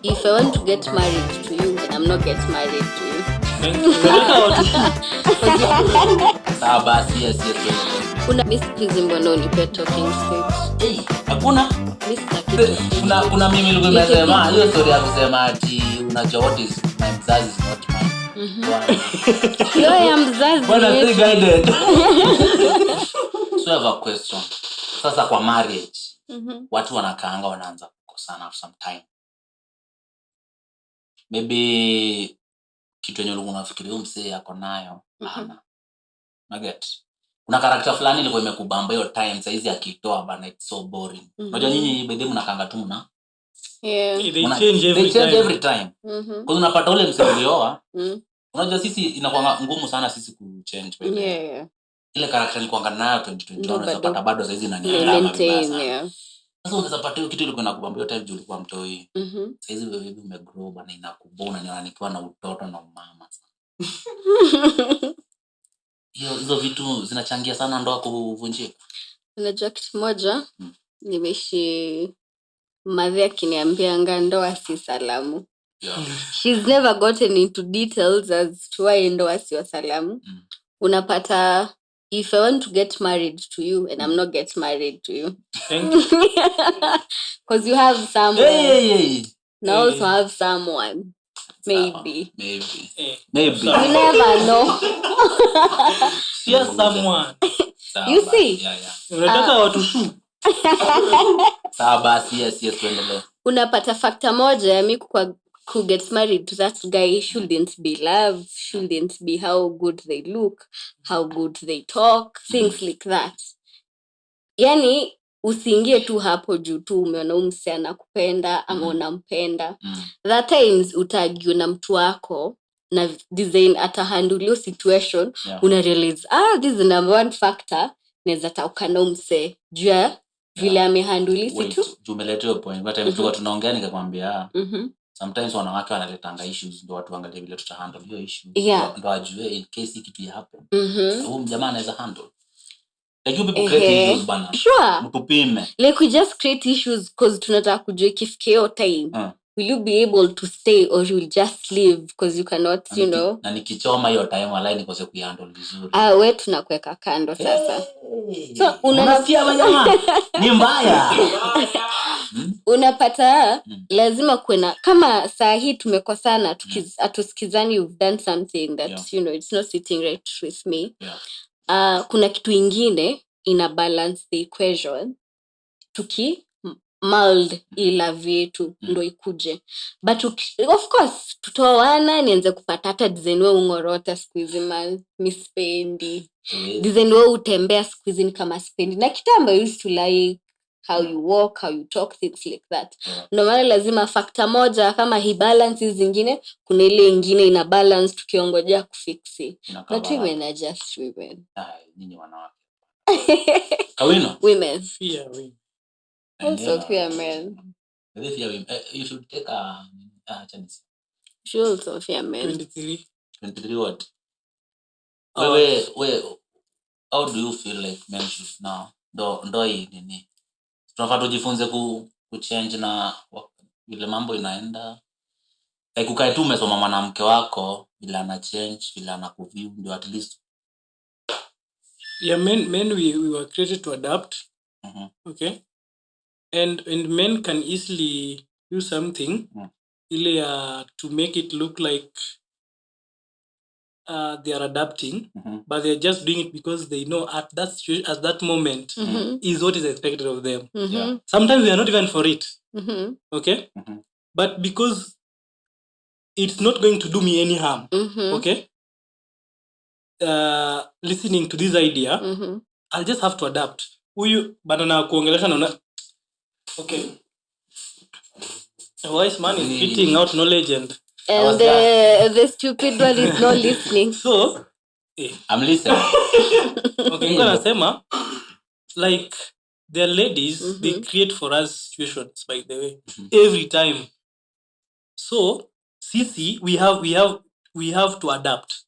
If I want to get married to you, then I'm not get married to you. Sawa basi, yes. Kuna miss please mbona unipe talking stage. Hakuna? Miss na kitu. Kuna mimi nilikuwa nimesema hiyo story ya kusema ati unajua what is my mzazi is not mine. Hiyo ya mzazi. Bwana stay guided. So I have a question. Sasa kwa marriage, watu wanakaanga wanaanza kukosana for some time. Maybe kitu yenye ulikuwa unafikiria huyu msee yako nayo hana. Nugget. Kuna character fulani ilikuwa imekubamba hiyo time saizi akitoa bana it's so boring. Unajua nyinyi bedhe mnakaanga tu mna. Yeah. They change every time. Kwa unapata ule msee ulioa. Unajua sisi inakuwa ngumu sana sisi kuchange by Yeah. Ile character nilikuwa nayo 2021 unaweza pata bado saizi inaniandama. Yeah. Sasa unaweza pata hiyo kitu ilikuwa inakubamba hiyo time juu ulikuwa mtoi. Saizi wewe umegrow bana inakubona na nikiwa na utoto na mama. Hizo vitu zinachangia sana ndoa kuvunjika. Unajua kitu moja nimeishi madhi akiniambia ndoa si salamu. She's never gotten into details as to why ndoa si salamu. Unapata if I want to get married to you and I'm not get married to you. Thank you. Because you have someone. Hey. Now also have someone. Maybe. You never know. Share someone. You see? Yeah. Unataka watu tu. Sawa basi, yes tuendelee. Unapata factor moja ya mimi ku get married to that guy shouldn't be love, shouldn't be how good they look, how good they talk, things like that. Yani usiingie tu hapo juu tu umeona umse anakupenda ama unampenda. That times utagiu na mtu wako na design atahandle situation, una realize this is the number one factor naweza taukana umse juu vile amehandle situ. Tumeleta hiyo point but mtu tunaongea nikakwambia sometimes wanawake wanaletanga issues ndio watu angalie vile tutahandle hiyo issue ndio ajue in case kitu happen huyu jamaa anaweza handle. Like you people create issues bana. Sure. Mtupime. Like we just create issues because tunataka kujua kifikio time. Will you be able to stay or you will just leave because you cannot, you know. Na nikichoma hiyo time wala nikose kuihandle vizuri. Wewe tunakuweka kando sasa. So unasikia jamaa ni mbaya. Unapata lazima kuena kama saa hii tumekosana atusikizani you've done something that you know it's not sitting right with me. Kuna kitu ingine ina balance the equation tuki mild ila vyetu ndo ikuje but of course tutoana nianze kupata hata design wewe ungorota siku hizi mispendi design wewe utembea siku hizi kama spendi na kitambo used to like how you walk, how you talk, things like that. Ndio maana lazima factor moja kama hii balance zingine kuna ile nyingine ina balance tukiongojea kufixi. Not women are just women. Nyinyi wanawake. Kawino? Women. Fear women. Also fear men. Fear women. You should take a chance. You also fear men. 23 what? Wait. How do you feel like men should now? Ndo hii nini? Tunafaa tujifunze kuchange na vile mambo inaenda. Like ukae tu umesoma mwanamke wako bila ana change, bila ana kuview ndio at least. Yeah, men we were created to adapt. Okay? And men can easily do something to make it look like they are adapting, but they're just doing it because they know at that moment is what is expected of them. Sometimes we are not even for it. Okay? But because it's not going to do me any harm. Okay? Listening to this idea, I'll just have to adapt. Banana kuongelesha naona. Okay. A wise man is spitting out knowledge and the stupid one is not listening. So, I'm listening. Okay, nasema like the ladies they create for us situations by the way every time. So, sisi we have to adapt.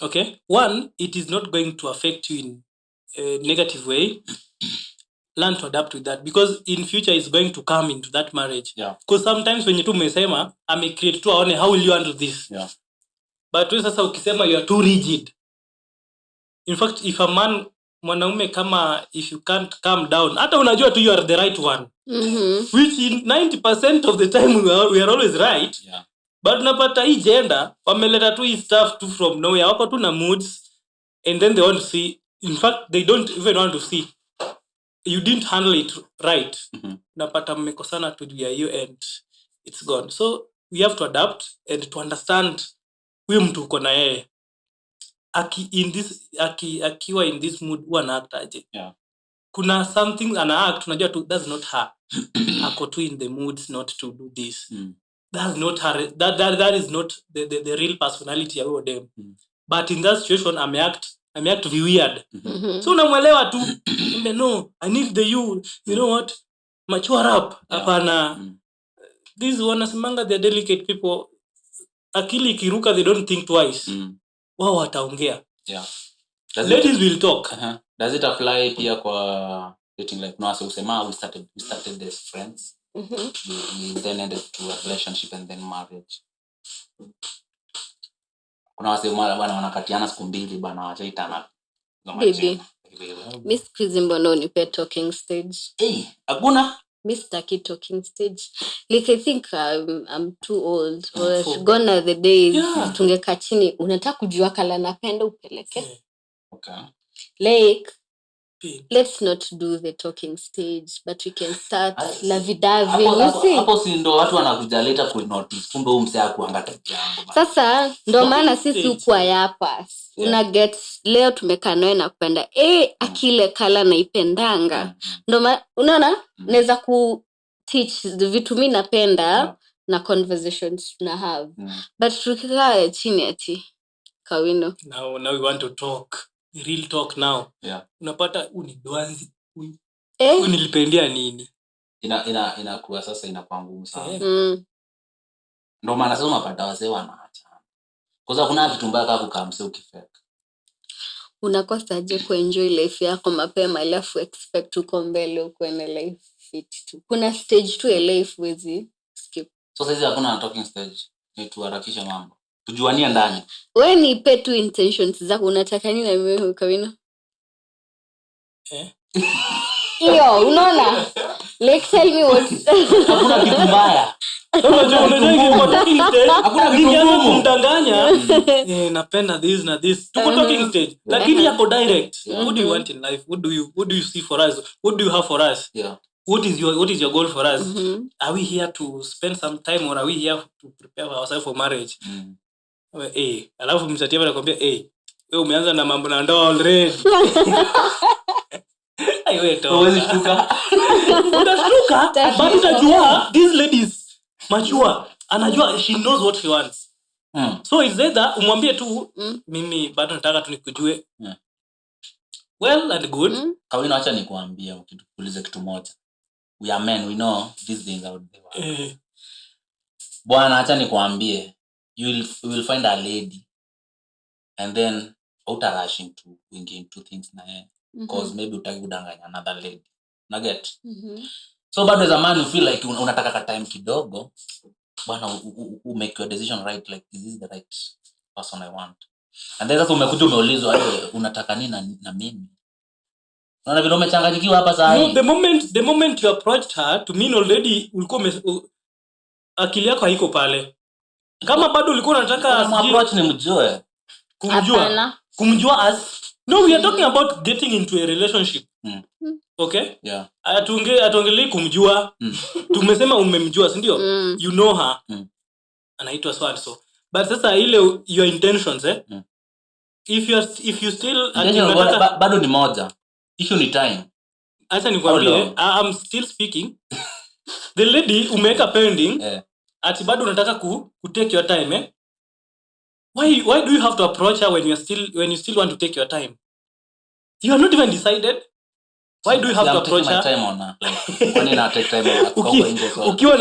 Okay? One, it is not going to affect you in a negative way. learn to adapt with that, because in future is going to come into that marriage. Because sometimes when you tu umesema create tu aone how will you handle this. But wewe sasa ukisema you are too rigid. In fact, if a man, mwanaume kama if you can't calm down, hata unajua tu you are the right one. Which in 90% of the time we are always right. But unapata hii gender wameleta tu hii stuff tu from nowhere, wako tu na moods, and then they want to see, in fact they don't even want to see you didn't handle it right. Unapata mmekosana tu juu ya hiyo and it's gone. So we have to adapt and to understand huyu mtu uko na yeye akiwa in this mood huwa na act aje. Kuna something ana act unajua tu that's not her. Ako tu in the mood not to do this. That's not her. That is not the real personality ya huyo dem. But in that situation ameact to be weird. So unamwelewa tu. No, I need you know what? Mature up. Hapana. These wanasemanga the delicate people, akili kiruka they don't think twice. Wao wataongea. Ladies will talk. Does it apply pia kwa dating life? No, usema we started as friends. We then ended to a relationship and then marriage. Kuna wase bwana wanakatiana siku mbili bwana wachaitana. Baby. Miss Kizimbono nipe talking stage. Hakuna Mr. Talking stage. Like I think I'm too old. Or gone are the days. Tungeka chini unataka kujua kala napenda upeleke. Okay. Like let's not do the talking stage, but we can start lavidavi. Hapo si ndo watu wanakuja later ku notice kumbe huyu msee akuanga type yangu. Sasa ndo maana sisi ukwa hapa. Una get leo tumekaa nawe na kupenda akile kala naipendanga. Ndo unaona naweza ku teach vitu mimi napenda na conversations tuna have. But tukikaa chini ati Kawino. Now we want to talk. Real talk now. Unapata unidwanzi huyu. Unilipendia nini? Inakuwa sasa inakuwa ngumu sana. Ndio maana sasa unapata wazee wanaacha. Kwa sababu kuna vitu mbaya kama kukamse ukifeka. Unakosaje kuenjoy life yako mapema alafu expect uko mbele uko na life fit tu. Kuna stage tu ya life wezi skip. So sasa hizi hakuna talking stage. Ni tuharakisha mambo. Tujuanie ndani. Wewe nipe tu intentions zako unataka nini na mimi Kawino? Hiyo unaona? Like tell me what. Hakuna kitu mbaya. Unajua talking stage. Hakuna kitu ngumu kumdanganya. Napenda this na this. Tuko talking stage. Lakini yako direct. What do you want in life? What do you see for us? What do you have for us? What is your goal for us? Are we here to spend some time or are we here to prepare ourselves for marriage? Alafu msatia anakuambia wewe umeanza na mambo na ndoa already. Wewe huwezi shtuka. Utashtuka but utajua these ladies mature anajua she knows what she wants. So it's either umwambie tu mimi bado nataka tu nikujue. Well and good. Kawino acha nikuambia ukituulize kitu moja. We are men, we know these things out there. Bwana acha nikuambie you will find a lady and then rushing to wing into things na yeye because maybe utaki kudanganya another lady na get so bado as a man you feel like unataka ka time kidogo bwana make your decision right, like this is the right person I want, and then sasa umekuja umeulizwa unataka nini na mimi. Unaona vile umechanganyikiwa hapa saa hii. The moment you approached her to mean already ulikuwa akili yako haiko pale. Kama bado ulikuwa unataka approach ni mjue. Kumjua as no, we are talking about getting into a relationship. Okay? Yeah. Atuongelee kumjua. Tumesema umemjua, si ndio? You know her. Anaitwa so and so. But sasa ile your intentions if you still bado ni moja. Issue ni time. Acha nikwambie, I'm still speaking. The lady umeweka pending. Ati bado unataka ku take your time Why do you have to approach her when you still want to take your time? You are not even decided. Why do you have to approach her? Time on her. Like when you take time ukiwa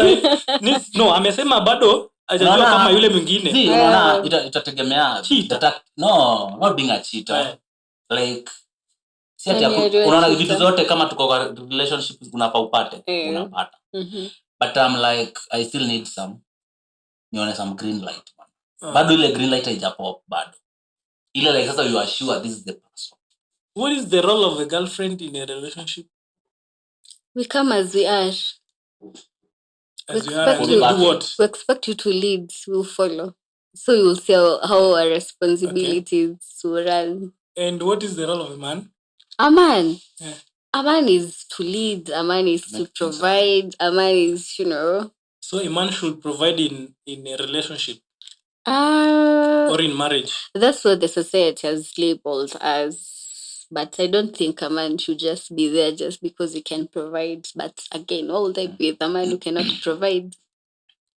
na no amesema bado hajajua kama yule mwingine. See, unaona itategemea. No, not being a cheater. Like si ati unaona vitu zote kama tuko kwa relationship unafaa upate unapata. But I'm like I still need nione some green light man. Bado ile green light haijapop bado. Ile like sasa you are sure this is the person. What is the role of a girlfriend in a relationship? We come as we are. We expect you to lead, we'll follow. So you'll see how our responsibilities will run. And what is the role of a man? A man? Yeah. A man is to lead, a man is to provide, a man is, So a man should provide in a relationship? Or in marriage? That's what the society has labeled as. But I don't think a man should just be there just because he can provide. But again, all day with a man who cannot provide.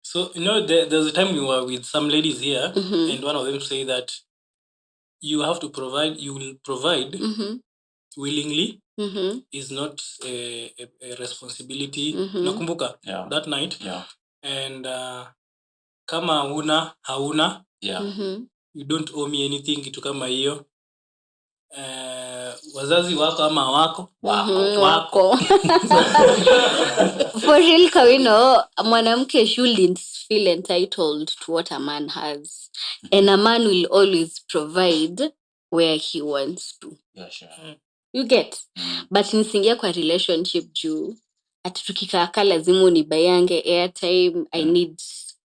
So, there's a time we were with some ladies here, and one of them say that you have to provide, you will provide willingly, is not a responsibility. Nakumbuka that night. Yeah. And kama hauna, you don't owe me anything, kitu kama hiyo. Wazazi wako ama wako For real, Kawino, mwanamke shouldn't feel entitled to what a man has, and a man will always provide where he wants to. Yeah, sure. You get? But nisingia kwa relationship juu ati tukikaa lazima unibayange airtime. I need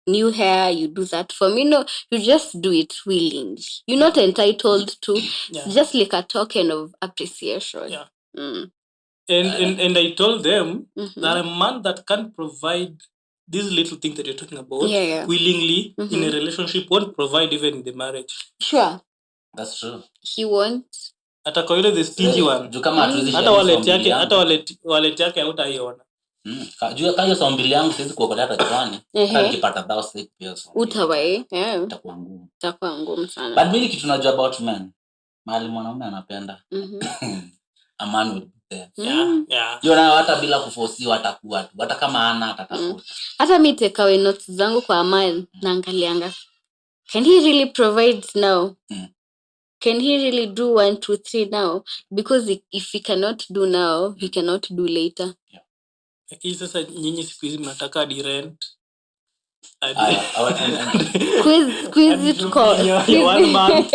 new hair, you do that for me. No, you just do it willingly. You're not entitled to. It's just like a token of appreciation. Yeah. And I told them that a man that can provide these little things that you're talking about willingly in a relationship won't provide even in the marriage. Sure. That's true. He won't. Hata kwa ile the stingy one. Hata wallet yake hautaiona. Juu kayo saa mbili yangu siwezi kuokolea hata chwani. Hata nikipata thou sleep pia so. Utawai. Yeah. Itakuwa ngumu. Itakuwa ngumu sana. But mimi kitu najua about men. Mahali mwanaume anapenda. A man will be there. Yeah. Yona hata bila kuforsiwa atakuwa tu. Hata kama hana atatafuta. Hata mimi take away notes zangu kwa a man naangalianga. Can he really provide now? Can he really do 1, 2, 3 now? Because if he cannot do now, he cannot do later. Yeah. Lakini sasa nyinyi siku hizi mnataka di rent. Squeeze it call. 1 month.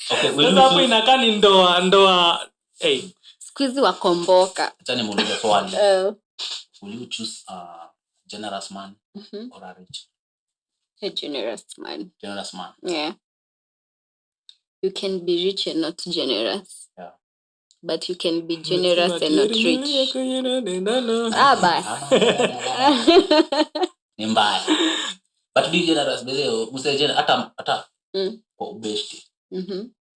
Okay, sasa hapo inakaa ni ndoa. Hey. Squeeze wakomboka. Acha nimuulize swali. Will you choose a generous man or a rich? A generous man. Generous man. Yeah. You can be rich and not generous. Yeah. But you can be generous and not rich. Bas. Ni mbaya. But be generous bezeo msije hata kwa ubeshti.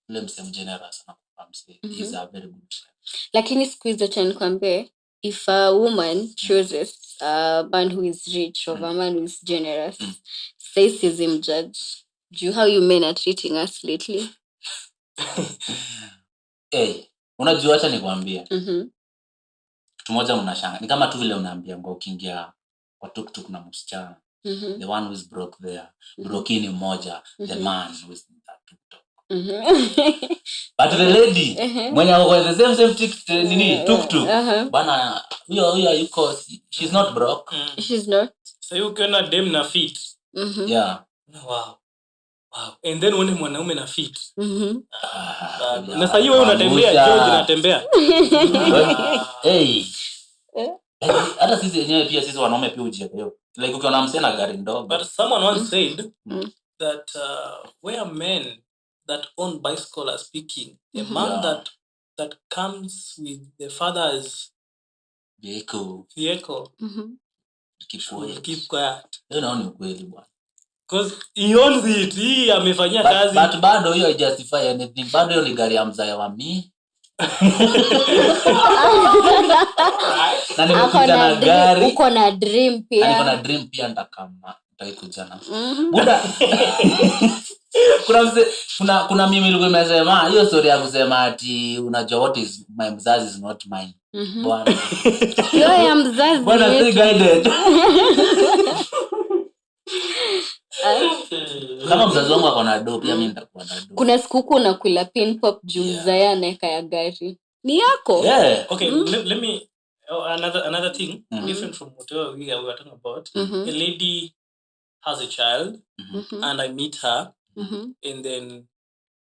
Ule msemo generous anakupa msee is a very good friend. Lakini siku hizo cha nikwambie, if a woman chooses a man who is rich over a man who is generous, says him judge. Do you how you men are treating us lately? Hey, unajua acha nikwambie. Kitu moja mnashanga. Ni kama tu vile unaambia ngo ukiingia kwa tuk na msichana. The one who is broke there. Broke ni mmoja, the man who is in that tuk. But the lady mwenye ako the same tuk. Bana huyo yuko she's not broke. She's not. So you can dem na fit. Yeah. Wow. And then one mwanaume na fit. Na sasa hiyo unatembea, George unatembea. Hey. Hata sisi wenyewe pia sisi wanaume pia ujielewe. Like ukiona msee na gari ndogo. But someone once said that where men that own bicycle are speaking, a man that comes with the father's vehicle. Keep quiet. Ni ukweli bwana. Because he owns it. He amefanyia kazi. But bado hiyo justify anything. Bado hiyo ni gari ya mzaya wa mimi. Na nimekuja na gari. Uko na dream pia. Niko na dream pia nitakama. Nitaikuja na. Buda. Kuna mimi nilikuwa nimesema hiyo story ya kusema ati unajua what is my mzazi is not mine. Bwana. Hiyo ya mzazi. Bwana stay guided. Kama mzazi wangu ako na do pia mimi nitakuwa na do. Kuna siku huko unakula pin pop juu Zaya anaweka ya gari. Ni yako? Yeah. Okay, let me another thing different from what we were talking about. A lady has a child and I meet her and then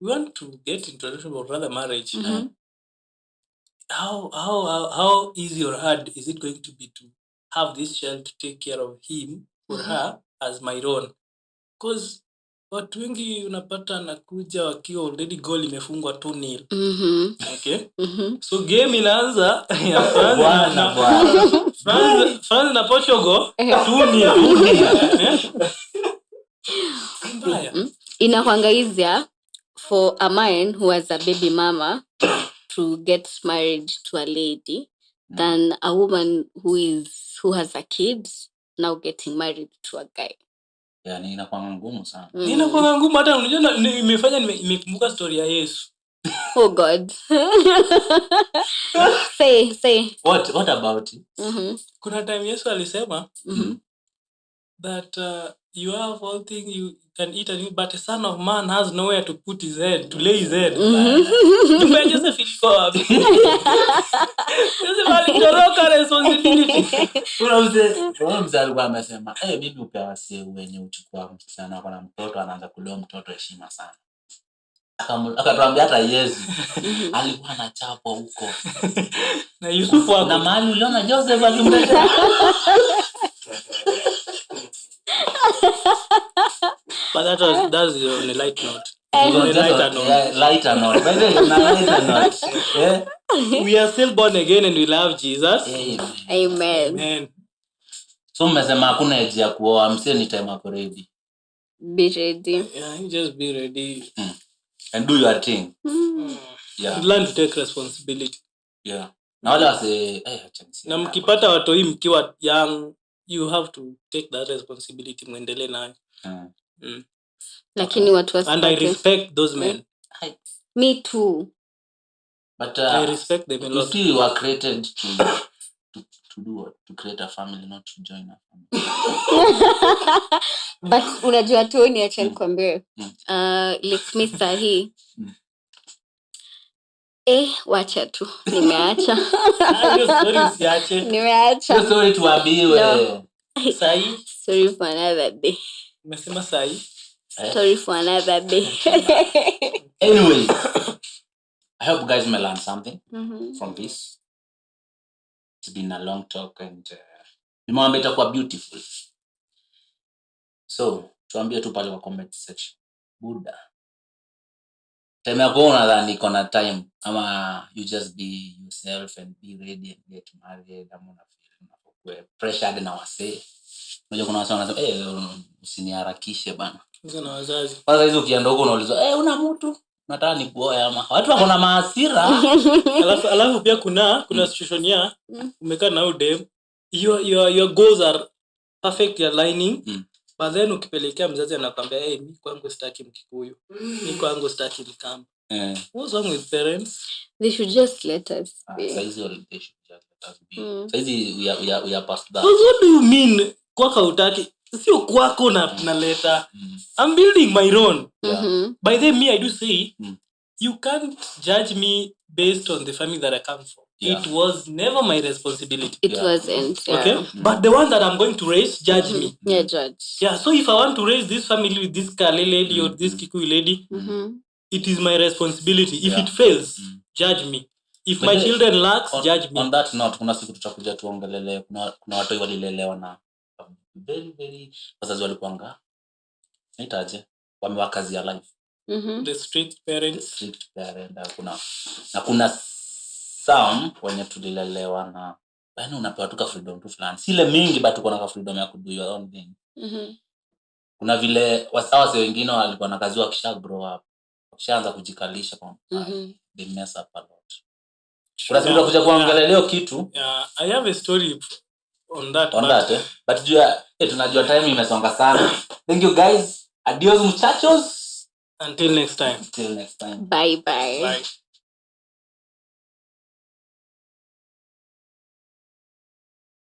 we want to get into a relationship or rather marriage. How easy or hard is it going to be to have this child to take care of him or her as my own? Because watu wengi unapata nakuja wakiwa already goal imefungwa 2-0. Okay? So game inaanza ya France na Portugal 2-0. Inakwanga easier for a man who has a baby mama to get married to a lady than a woman who has a kid now getting married to a guy. Yani inakuwa ngumu sana. Inakuwa ngumu hata unajua nimekumbuka story ya Yesu. Oh God. Say. What about it? Kuna time Yesu alisema that you have all things you can eat and eat, but the son of man has nowhere to put his head, to lay his head. Nyumba ya Joseph ilikuwa wapi? Joseph alitoroka responsibility. Kuna mzee alikuwa amesema, bibi upewa sehemu wenye uchukua msichana kwa na mtoto anaanza kulea mtoto heshima sana. Akatuambia hata Yesu alikuwa anachapwa huko. Na Yusufu na mahali uliona Joseph akimletea. But that's on a light note. Lighter note. By the way, lighter note. Yeah. We are still born again and we love Jesus. Amen. So mmesema hakuna age ya kuoa, msee ni time yako ready. Be ready. Yeah, you just be ready. And do your thing. Yeah. Learn to take responsibility. Yeah. Na wala wase na mkipata watoi mkiwa young, you have to take that responsibility muendelee nayo. Lakini watu wasipate. And I respect those men. Me too. But I respect them a lot. You see, you are created to do what? To create a family, not to join a family. But unajua tu ni acha nikwambie. Like me sahi. Wacha tu. Nimeacha. Hiyo story usiache. Nimeacha. Hiyo story tuambiwe. Sahi. Story for another day. Umesema sahi. Story for another day. Anyway, I hope you guys may learn something from this. It's been a long talk and nimeambia itakuwa beautiful. So, tuambie tu pale kwa comment section. Buddha. Time yako unadhani iko na time ama you just be yourself and be ready and get married ama unafeel pressured na wasee. Unajua kuna wasee wanasema usiniharakishe bana. Hizo na wazazi. Kwanza hizo ukienda huko unaulizwa una mtu nataka nikuoe ama watu wako na mahasira. Alafu pia kuna situation ya umekaa na udem your goals are perfectly aligning. But then ukipelekea mzazi anakuambia mimi kwangu sitaki Mkikuyu. Mimi kwangu sitaki Mkamba. What's wrong with parents? They should just let us be. They should just let us be. Saizi we are past that. What do you mean kwako hutaki? Sio kwako naleta. I'm building my own. By the me I do say you can't judge me based on the family that I come from. It was never my responsibility. It wasn't. Okay? But the one that I'm going to raise, judge me. Yeah, judge. Yeah, so if I want to raise this family with this Kale lady or this Kikuyu lady, it is my responsibility. If it fails, judge me. If my children lacks, judge me. On that note, kuna siku tutakuja tuongelele kuna watu walilelewa na very wazazi walikuanga naitaje wamewakazia life. The strict parents. Kuna some wenye tulilelewa na yaani unapewa tu freedom tu fulani. Sile mingi but uko na freedom ya kudo your own thing. Kuna vile wasawase wengine walikuwa na kazi wakisha grow up. Wakishaanza kujikalisha kwa they mess up a lot. Kuna siku tutakuja kuangalia leo kitu. Yeah, I have a story on that. But tunajua time imesonga sana. Thank you guys. Adios muchachos. Until next time. Bye.